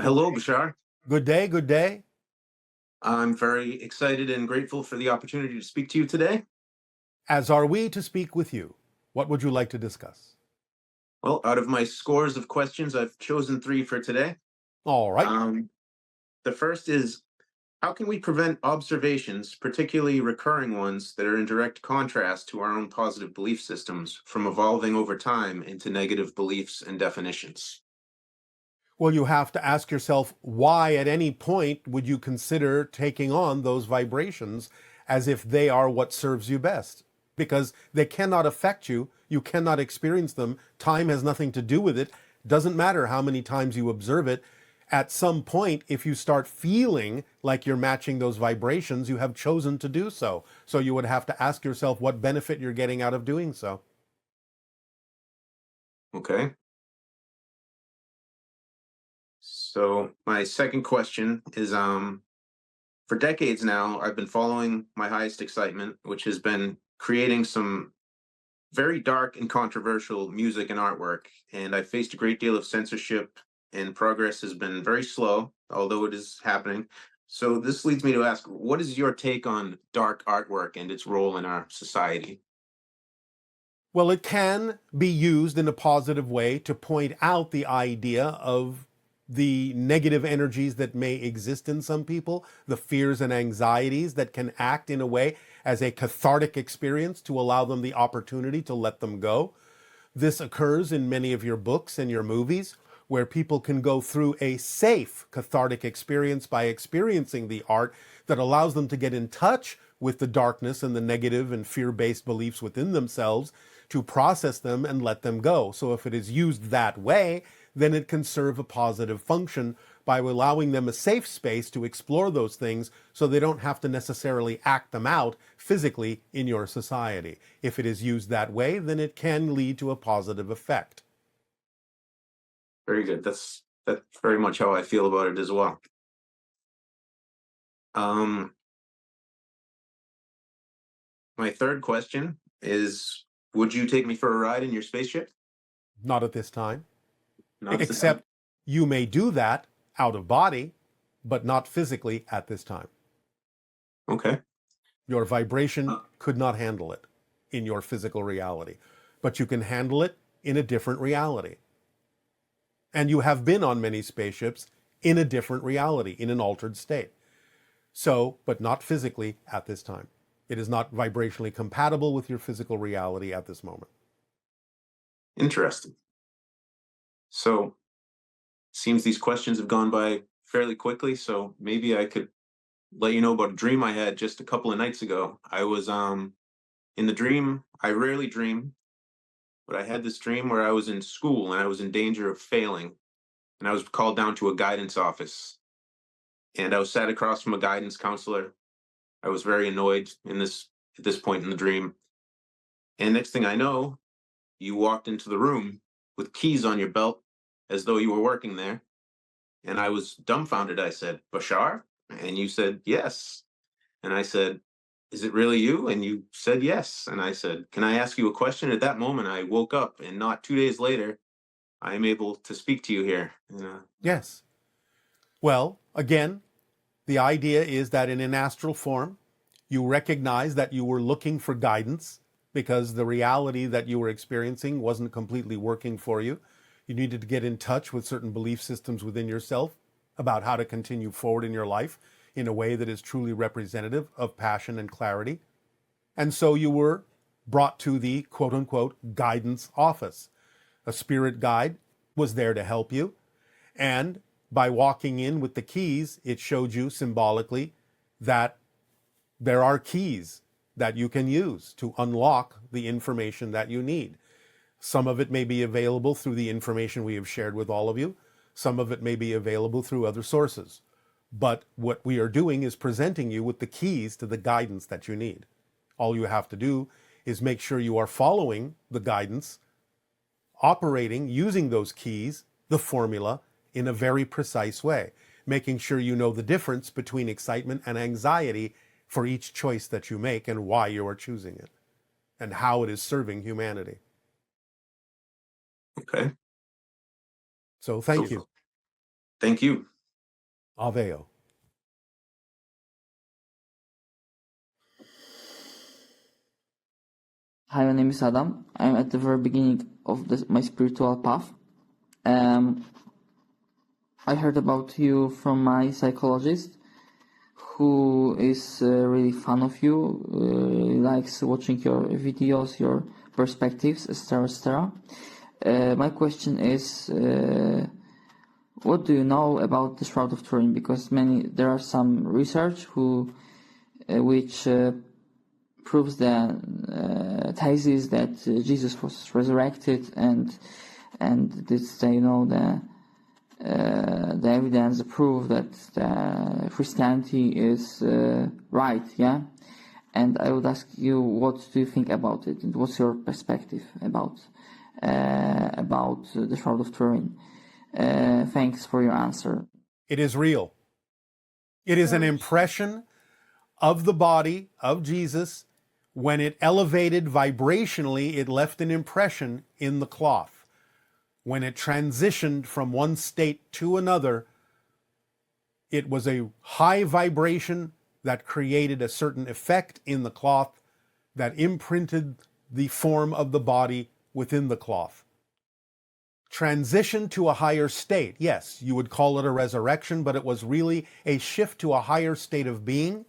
Hello, Bashar. Good day, good day. I'm very excited and grateful for the opportunity to speak to you today. As are we to speak with you. What would you like to discuss? Well, out of my scores of questions, I've chosen three for today. All right. Um, the first is, how can we prevent observations, particularly recurring ones that are in direct contrast to our own positive belief systems, from evolving over time into negative beliefs and definitions? Well, you have to ask yourself, why at any point would you consider taking on those vibrations as if they are what serves you best? Because they cannot affect you. You cannot experience them. Time has nothing to do with it. Doesn't matter how many times you observe it. At some point, if you start feeling like you're matching those vibrations, you have chosen to do so. So you would have to ask yourself what benefit you're getting out of doing so. Okay. So my second question is, for decades now, I've been following my highest excitement, which has been creating some very dark and controversial music and artwork. And I faced a great deal of censorship, and progress has been very slow, although it is happening. So this leads me to ask, what is your take on dark artwork and its role in our society? Well, it can be used in a positive way to point out the idea of the negative energies that may exist in some people, the fears and anxieties that can act in a way as a cathartic experience to allow them the opportunity to let them go. This occurs in many of your books and your movies, where people can go through a safe cathartic experience by experiencing the art that allows them to get in touch with the darkness and the negative and fear-based beliefs within themselves, to process them and let them go. So if it is used that way, then it can serve a positive function by allowing them a safe space to explore those things so they don't have to necessarily act them out physically in your society. If it is used that way, then it can lead to a positive effect. Very good. That's very much how I feel about it as well. Um, my third question is, would you take me for a ride in your spaceship? Not at this time. Not at this time. Except you may do that out of body, but not physically at this time. Okay. Your vibration Uh, could not handle it in your physical reality, but you can handle it in a different reality. And you have been on many spaceships in a different reality, in an altered state. So, but not physically at this time. It is not vibrationally compatible with your physical reality at this moment. Interesting. So seems these questions have gone by fairly quickly, so maybe I could let you know about a dream I had just a couple of nights ago. I was in the dream, I rarely dream, but I had this dream where I was in school and I was in danger of failing, and I was called down to a guidance office, and I was sat across from a guidance counselor. I was very annoyed in this at this point in the dream. And next thing I know, you walked into the room with keys on your belt as though you were working there. And I was dumbfounded. I said, Bashar? And you said, yes. And I said, is it really you? And you said, yes. And I said, can I ask you a question? At that moment, I woke up, and not 2 days later, I am able to speak to you here. Yes. Well, again, the idea is that in an astral form, you recognize that you were looking for guidance because the reality that you were experiencing wasn't completely working for you. You needed to get in touch with certain belief systems within yourself about how to continue forward in your life in a way that is truly representative of passion and clarity. And so you were brought to the quote unquote guidance office. A spirit guide was there to help you. And by walking in with the keys, it showed you symbolically that there are keys that you can use to unlock the information that you need. Some of it may be available through the information we have shared with all of you. Some of it may be available through other sources. But what we are doing is presenting you with the keys to the guidance that you need. All you have to do is make sure you are following the guidance, operating using those keys, the formula, in a very precise way, making sure you know the difference between excitement and anxiety for each choice that you make and why you are choosing it and how it is serving humanity. Okay. So So thank you. thank you. Aveo. Hi, my name is Adam. I'm at the very beginning of my spiritual path. I heard about you from my psychologist, who is really fan of you, likes watching your videos, your perspectives, etc., etc. My question is, what do you know about the Shroud of Turin? Because there are some research which proves the thesis that Jesus was resurrected, and this, the evidence, the proof that Christianity is right, yeah. And I would ask you, what do you think about it? And what's your perspective about the Shroud of Turin? Thanks for your answer. It is real. It is an impression of the body of Jesus. When it elevated vibrationally, it left an impression in the cloth. When it transitioned from one state to another, it was a high vibration that created a certain effect in the cloth that imprinted the form of the body within the cloth. Transition to a higher state, yes, you would call it a resurrection, but it was really a shift to a higher state of being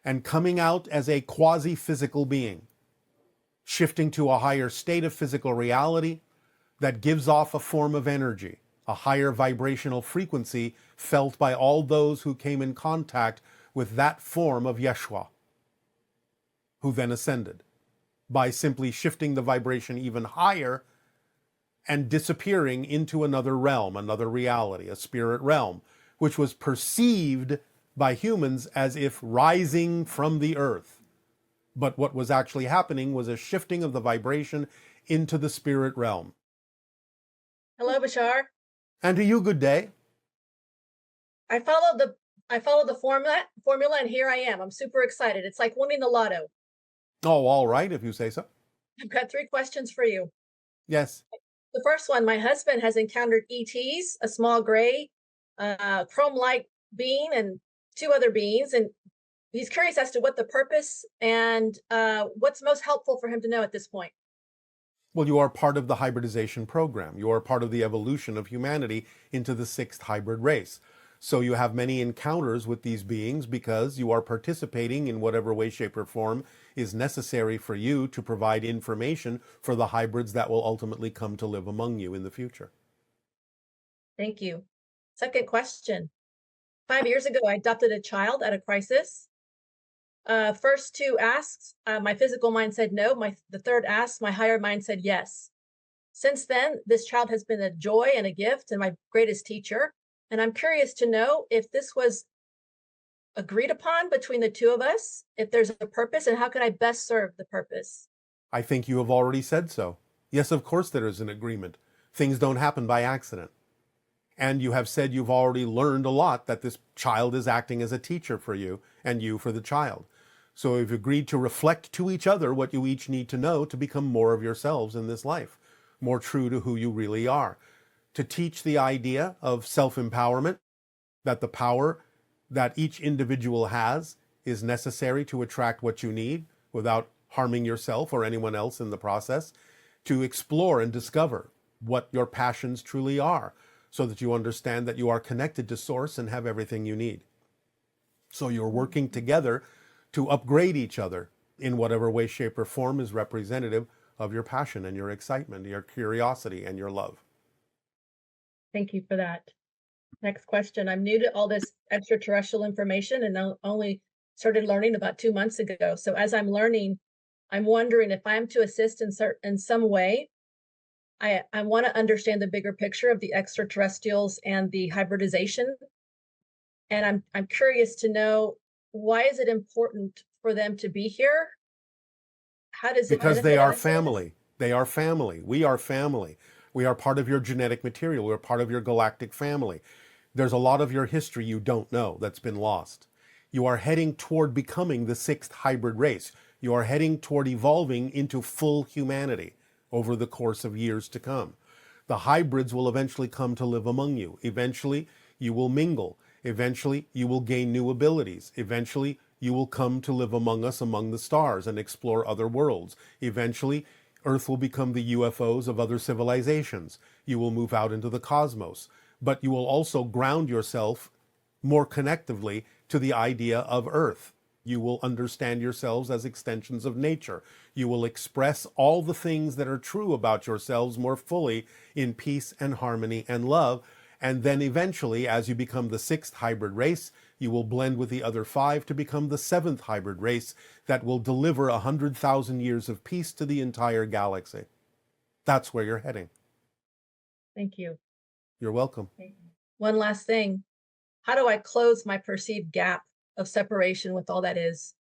and coming out as a quasi-physical being, shifting to a higher state of physical reality that gives off a form of energy, a higher vibrational frequency felt by all those who came in contact with that form of Yeshua, who then ascended, by simply shifting the vibration even higher and disappearing into another realm, another reality, a spirit realm, which was perceived by humans as if rising from the earth. But what was actually happening was a shifting of the vibration into the spirit realm. Hello, Bashar. And to you, good day. I followed the formula, and here I am. I'm super excited. It's like winning the lotto. Oh, all right, if you say so. I've got 3 questions for you. Yes. The first one, my husband has encountered ETs, a small gray, chrome-like being, and 2 other beings, and he's curious as to what the purpose and what's most helpful for him to know at this point. Well, you are part of the hybridization program. You are part of the evolution of humanity into the 6th hybrid race. So you have many encounters with these beings because you are participating in whatever way, shape, or form is necessary for you to provide information for the hybrids that will ultimately come to live among you in the future. Thank you. Second question. 5 years ago, I adopted a child at a crisis. First 2 asks, my physical mind said no. The third ask, my higher mind said yes. Since then, this child has been a joy and a gift and my greatest teacher. And I'm curious to know if this was agreed upon between the 2 of us, if there's a purpose, and how can I best serve the purpose? I think you have already said so. Yes, of course there is an agreement. Things don't happen by accident. And you have said you've already learned a lot, that this child is acting as a teacher for you and you for the child. So you've agreed to reflect to each other what you each need to know to become more of yourselves in this life, more true to who you really are. To teach the idea of self-empowerment, that the power that each individual has is necessary to attract what you need without harming yourself or anyone else in the process, to explore and discover what your passions truly are, so that you understand that you are connected to Source and have everything you need. So you're working together to upgrade each other in whatever way, shape, or form is representative of your passion and your excitement, your curiosity, and your love. Thank you for that. Next question. I'm new to all this extraterrestrial information and only started learning about 2 months ago. So as I'm learning, I'm wondering if I'm to assist in some way. I want to understand the bigger picture of the extraterrestrials and the hybridization. And I'm curious to know, why is it important for them to be here? How does it Because they benefit are us? family. They are family. We are family. We are part of your genetic material. We're part of your galactic family. There's a lot of your history you don't know that's been lost. You are heading toward becoming the 6th hybrid race. You are heading toward evolving into full humanity over the course of years to come. The hybrids will eventually come to live among you. Eventually, you will mingle. Eventually, you will gain new abilities. Eventually, you will come to live among us, among the stars, and explore other worlds. Eventually, Earth will become the UFOs of other civilizations. You will move out into the cosmos. But you will also ground yourself more connectively to the idea of Earth. You will understand yourselves as extensions of nature. You will express all the things that are true about yourselves more fully in peace and harmony and love. And then eventually, as you become the sixth hybrid race, you will blend with the other five to become the seventh hybrid race that will deliver 100,000 years of peace to the entire galaxy. That's where you're heading. Thank you. You're welcome. One last thing. How do I close my perceived gap of separation with all that is?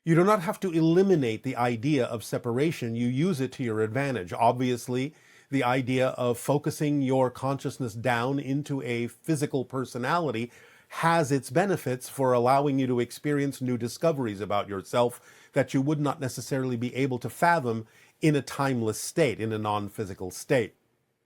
You do not have to eliminate the idea of separation. You use it to your advantage. Obviously, the idea of focusing your consciousness down into a physical personality has its benefits for allowing you to experience new discoveries about yourself that you would not necessarily be able to fathom in a timeless state, in a non-physical state.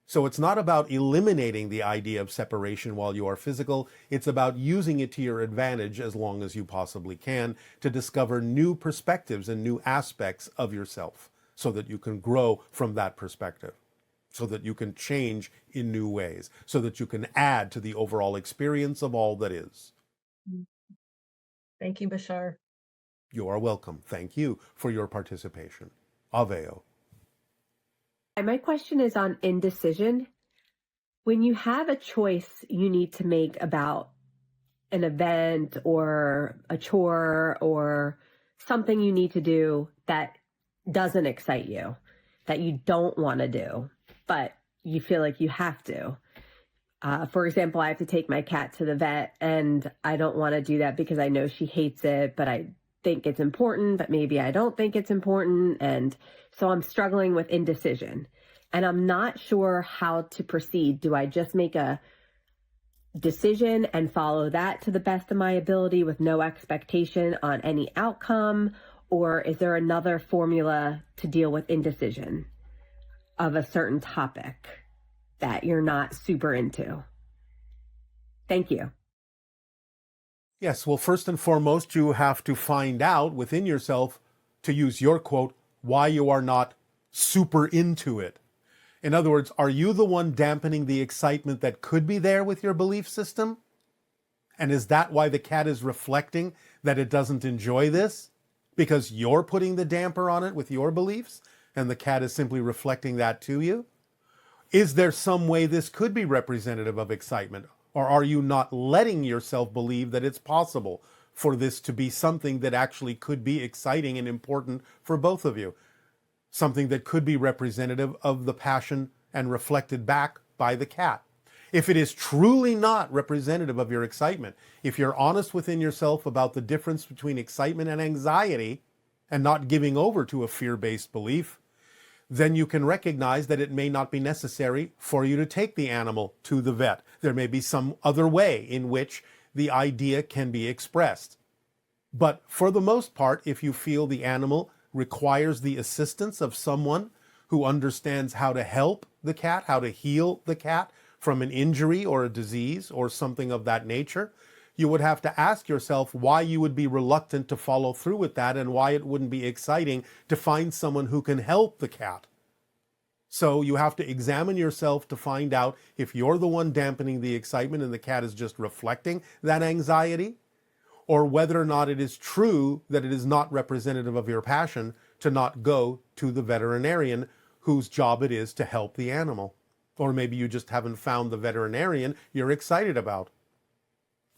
So it's not about eliminating the idea of separation while you are physical. It's about using it to your advantage as long as you possibly can to discover new perspectives and new aspects of yourself so that you can grow from that perspective, so that you can change in new ways, so that you can add to the overall experience of all that is. Thank you, Bashar. You are welcome. Thank you for your participation. Aveo. My question is on indecision. When you have a choice you need to make about an event or a chore or something you need to do that doesn't excite you, that you don't want to do, but you feel like you have to. For example, I have to take my cat to the vet and I don't want to do that because I know she hates it, but I think it's important, but maybe I don't think it's important. And so I'm struggling with indecision and I'm not sure how to proceed. Do I just make a decision and follow that to the best of my ability with no expectation on any outcome? Or is there another formula to deal with indecision of a certain topic that you're not super into? Thank you. Yes, well, first and foremost, you have to find out within yourself, to use your quote, why you are not super into it. In other words, are you the one dampening the excitement that could be there with your belief system? And is that why the cat is reflecting that it doesn't enjoy this? Because you're putting the damper on it with your beliefs, and the cat is simply reflecting that to you? Is there some way this could be representative of excitement? Or are you not letting yourself believe that it's possible for this to be something that actually could be exciting and important for both of you? Something that could be representative of the passion and reflected back by the cat. If it is truly not representative of your excitement, if you're honest within yourself about the difference between excitement and anxiety and not giving over to a fear-based belief, then you can recognize that it may not be necessary for you to take the animal to the vet. There may be some other way in which the idea can be expressed. But for the most part, if you feel the animal requires the assistance of someone who understands how to help the cat, how to heal the cat from an injury or a disease or something of that nature, you would have to ask yourself why you would be reluctant to follow through with that and why it wouldn't be exciting to find someone who can help the cat. So you have to examine yourself to find out if you're the one dampening the excitement and the cat is just reflecting that anxiety, or whether or not it is true that it is not representative of your passion to not go to the veterinarian whose job it is to help the animal. Or maybe you just haven't found the veterinarian you're excited about.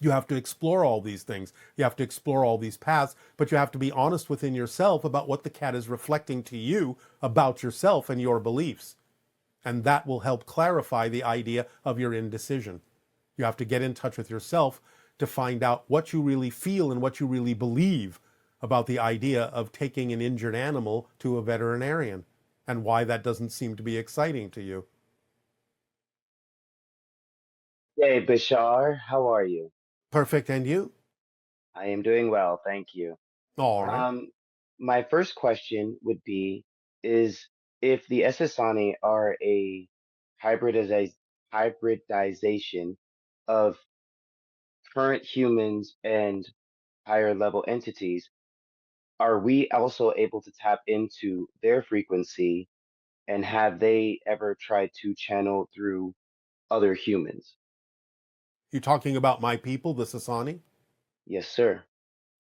You have to explore all these things. You have to explore all these paths, but you have to be honest within yourself about what the cat is reflecting to you about yourself and your beliefs. And that will help clarify the idea of your indecision. You have to get in touch with yourself to find out what you really feel and what you really believe about the idea of taking an injured animal to a veterinarian and why that doesn't seem to be exciting to you. Hey, Bashar, how are you? Perfect. And you? I am doing well, thank you. All right. Um, my first question would be is if the SSani are a hybridiza hybridization of current humans and higher level entities, are we also able to tap into their frequency? And have they ever tried to channel through other humans? You're talking about my people, the Sasani? Yes, sir.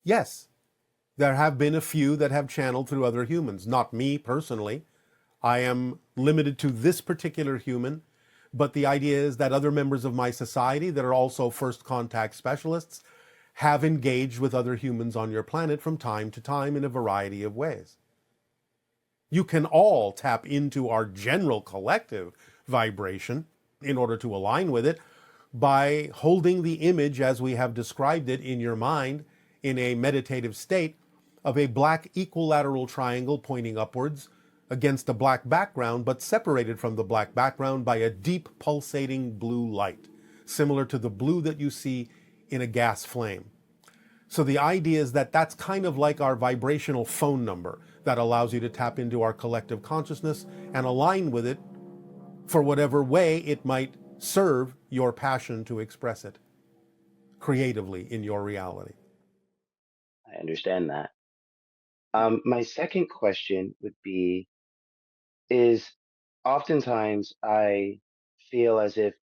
Yes, there have been a few that have channeled through other humans. Not me personally. I am limited to this particular human, but the idea is that other members of my society that are also first contact specialists have engaged with other humans on your planet from time to time in a variety of ways. You can all tap into our general collective vibration in order to align with it by holding the image as we have described it in your mind in a meditative state of a black equilateral triangle pointing upwards against a black background, but separated from the black background by a deep pulsating blue light, similar to the blue that you see in a gas flame. So the idea is that that's kind of like our vibrational phone number that allows you to tap into our collective consciousness and align with it for whatever way it might serve your passion to express it creatively in your reality. I understand that. My second question would be is oftentimes I feel as if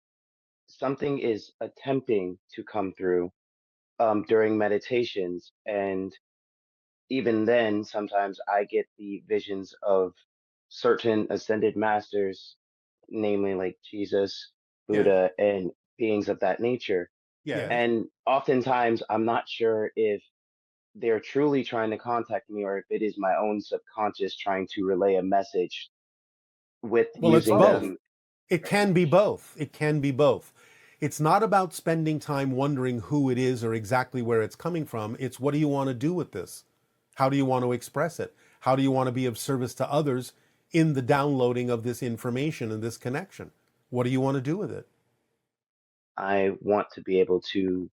something is attempting to come through during meditations. And even then, sometimes I get the visions of certain ascended masters, namely like Jesus, Yeah. Buddha, and beings of that nature. Yes. And oftentimes I'm not sure if they're truly trying to contact me or if it is my own subconscious trying to relay a message with Well, it's using both. them. It can be both. It can be both. It's not about spending time wondering who it is or exactly where it's coming from. It's what do you want to do with this? How do you want to express it? How do you want to be of service to others in the downloading of this information and this connection? What do you want to do with it? I want to be able to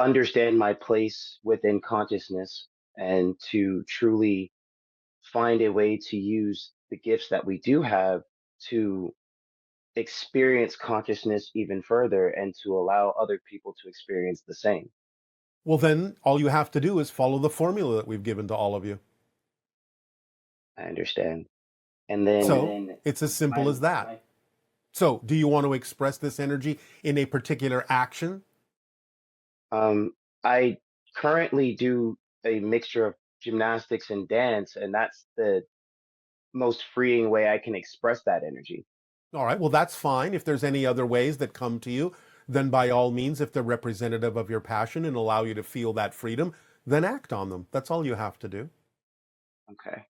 understand my place within consciousness and to truly find a way to use the gifts that we do have to experience consciousness even further and to allow other people to experience the same. Well, then all you have to do is follow the formula that we've given to all of you. I understand. And then So it's as simple my as that. So do you want to express this energy in a particular action? I currently do a mixture of gymnastics and dance, and that's the most freeing way I can express that energy. All right, well, that's fine. If there's any other ways that come to you, then by all means, if they're representative of your passion and allow you to feel that freedom, then act on them. That's all you have to do. Okay.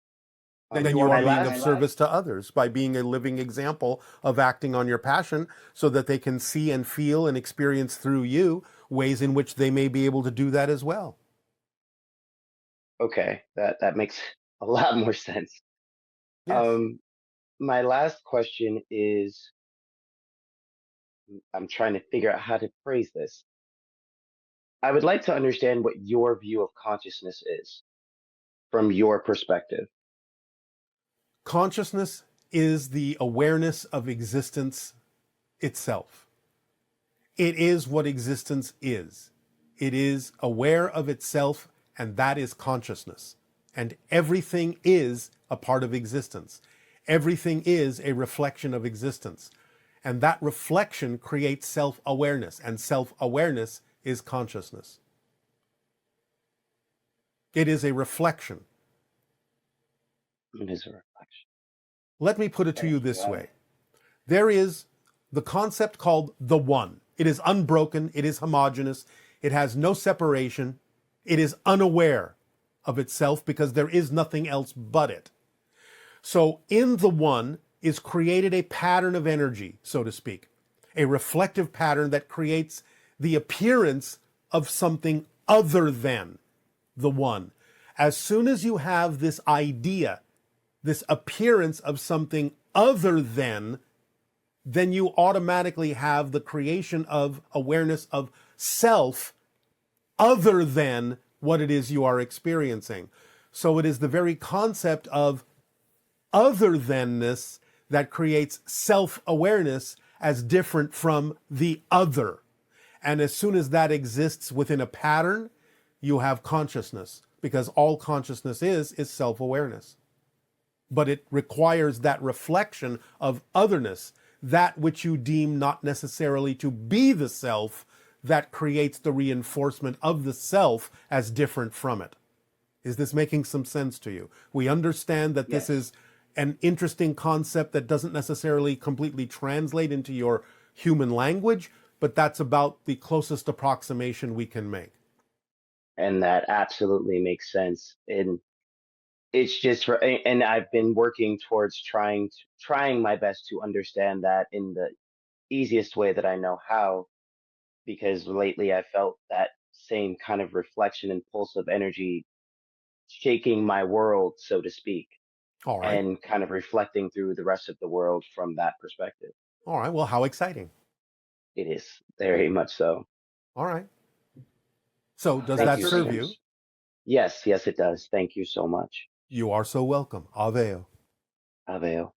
Then you are My being of last service to others by being a living example of acting on your passion so that they can see and feel and experience through you ways in which they may be able to do that as well. Okay, that makes a lot more sense. Yes. My last question is I'm trying to figure out how to phrase this. I would like to understand what your view of consciousness is from your perspective. Consciousness is the awareness of existence itself. It is what existence is. It is aware of itself, and that is consciousness. And everything is a part of existence. Everything is a reflection of existence. And that reflection creates self-awareness, and self-awareness is consciousness. It is a reflection. It is a reflection. Let me put it to Thank you you. this way. There is the concept called the One. It is unbroken, it is homogeneous, it has no separation, it is unaware of itself because there is nothing else but it. So in the One is created a pattern of energy, so to speak, a reflective pattern that creates the appearance of something other than the One. As soon as you have this idea, this appearance of something other than, then you automatically have the creation of awareness of self other than what it is you are experiencing. So it is the very concept of other thanness that creates self-awareness as different from the other. And as soon as that exists within a pattern, you have consciousness, because all consciousness is self-awareness. But it requires that reflection of otherness, that which you deem not necessarily to be the self, that creates the reinforcement of the self as different from it. Is this making some sense to you? We understand that this is an interesting concept that doesn't necessarily completely translate into your human language, but that's about the closest approximation we can make. And that absolutely makes sense. And it's just for, and I've been working towards trying my best to understand that in the easiest way that I know how, because lately I felt that same kind of reflection and pulse of energy shaking my world, so to speak, All right. and kind of reflecting through the rest of the world from that perspective. All right. Well, how exciting. It is very much so. All right. So does Thank that you so serve much. you? Yes, yes, it does. Thank you so much. You are so welcome. Aveo. Aveo.